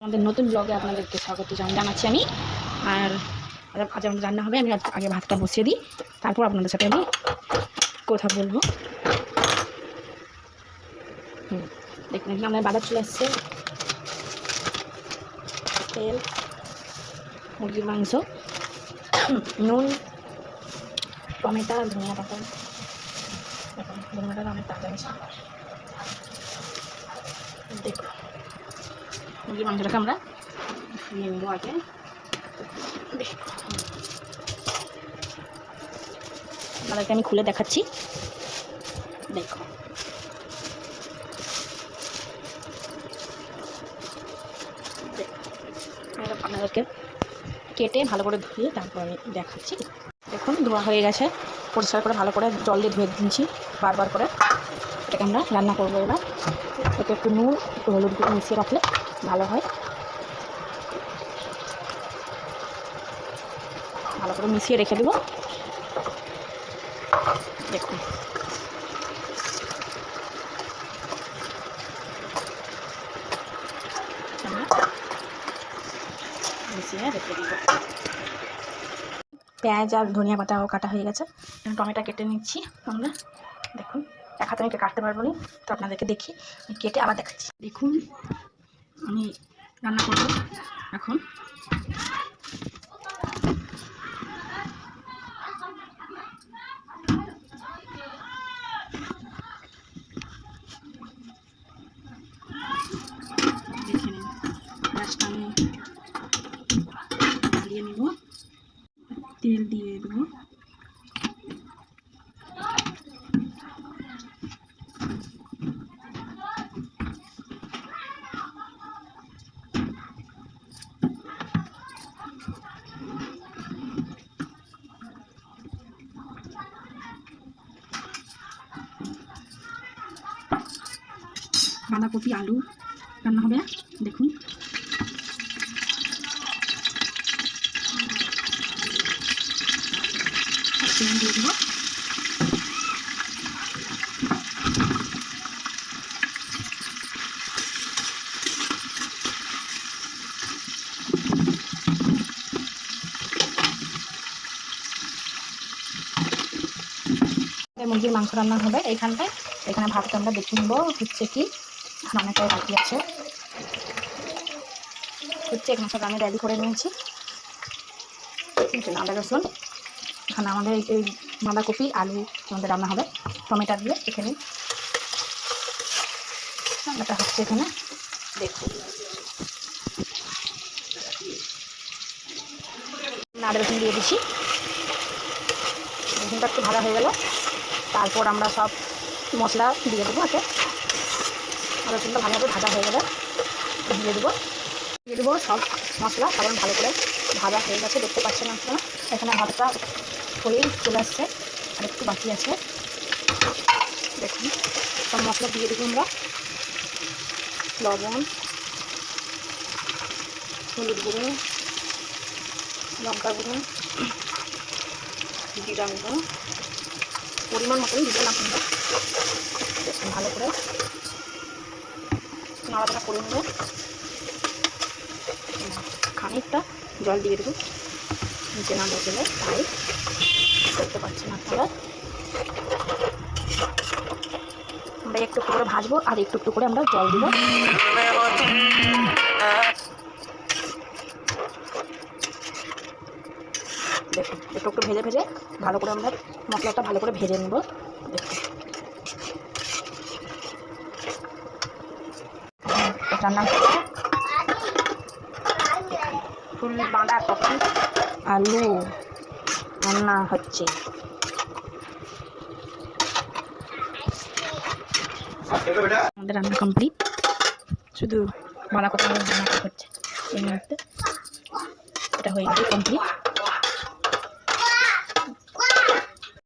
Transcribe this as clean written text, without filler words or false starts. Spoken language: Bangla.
আমাদের নতুন ব্লগে আপনাদেরকে স্বাগত জানাচ্ছি আমি। আর আজ আমাদের রান্না হবে। আমি আগে ভাতটা বসিয়ে দিই, তারপর আপনাদের সাথে আমি কথা বলবো। দেখুন এখানে আমাদের বাজার চলে আসছে, তেল, মুরগির মাংস, নুন, টমেটো, ধনিয়া পাতা। দেখুন ধনিয়াটা অনেক তাজা আছে। দেখুন মুরগির মাংসটাকে আমরা নিয়ে নেবো আগে। আপনাদেরকে আমি খুলে দেখাচ্ছি। দেখো আপনাদেরকে কেটে ভালো করে ধুয়ে তারপর আমি দেখাচ্ছি। দেখুন ধোয়া হয়ে গেছে, পরিষ্কার করে ভালো করে জল দিয়ে ধুয়ে দিচ্ছি বারবার করে। এটাকে আমরা রান্না করবো। এবার এতে একটু নুন একটু হলুদ গুঁড়ো মিশিয়ে রাখলে ভালো হয়। ভালো করে মিশিয়ে রেখে দেবো। দেখুন মিশিয়ে রেখে দিব। পেঁয়াজ আর ধনিয়া পাতাও কাটা হয়ে গেছে। টমেটো কেটে নিচ্ছি আমরা। দেখুন এক হাতে আমি কাটতে পারবো না, তো আপনাদেরকে দেখি কেটে আবার দেখাচ্ছি। দেখুন আমি রান্না করবো এখন। দেখে নিন গ্যাসটা আমি দিয়ে নিব, তেল দিয়ে দেবো। বাঁধাকপি আলু রান্না হবে। দেখুন দিয়ে দেবো। মুরগির মাংস রান্না হবে এইখানটায়। এখানে ভাতটা আমরা দেখে নেবো হচ্ছে কি, অনেকটাই বাকি আছে হচ্ছে। এখানে সব আমি রেডি করে নিয়েছি। আদা রসুন, এখানে আমাদের এই বাঁধাকপি আলু আমাদের রান্না হবে টমেটো দিয়ে। এখানে রান্নাটা হচ্ছে এখানে। দেখুন আদা রসুন দিয়ে দিচ্ছি। রসুনটা একটু ভাজা হয়ে গেল, তারপর আমরা সব মশলা দিয়ে দেবো। একে রসুনটা ভালোভাবে ভাজা হয়ে গেলে দিয়ে দেবো সব মশলা। কারণ ভালো করে ভাজা হয়ে গেছে, দেখতে পাচ্ছেন আপনারা। এখানে ভাতটা হয়েই চলে আসছে, আর একটু বাকি আছে। দেখুন সব মশলা দিয়ে দেবো আমরা। লবণ, হলুদ গুঁড়ো, লঙ্কা গুঁড়ো, জিরা গুঁড়ো, পরিমাণ মতন দিলাম আপনারা। দেখুন ভালো করে নাড়াচাড়া করে নেব। খানিকটা জল দিয়ে দেবো, নিচে না বসলে তাই দেখতে পাচ্ছেন আপনারা। আমরা একটু করে ভাজবো আর একটু করে আমরা জল দিব। দেখুন একটু ভেজে ভালো করে আমরা মশলাটা ভালো করে ভেজে নেব। দেখুন রান্না ফুল বাঁধাকপি আলু রান্না হচ্ছে। আমাদের রান্না কমপ্লিট, শুধু বাঁধাকপি রান্না হচ্ছে এই মুহূর্তে। এটা হয়ে গেছে কমপ্লিট।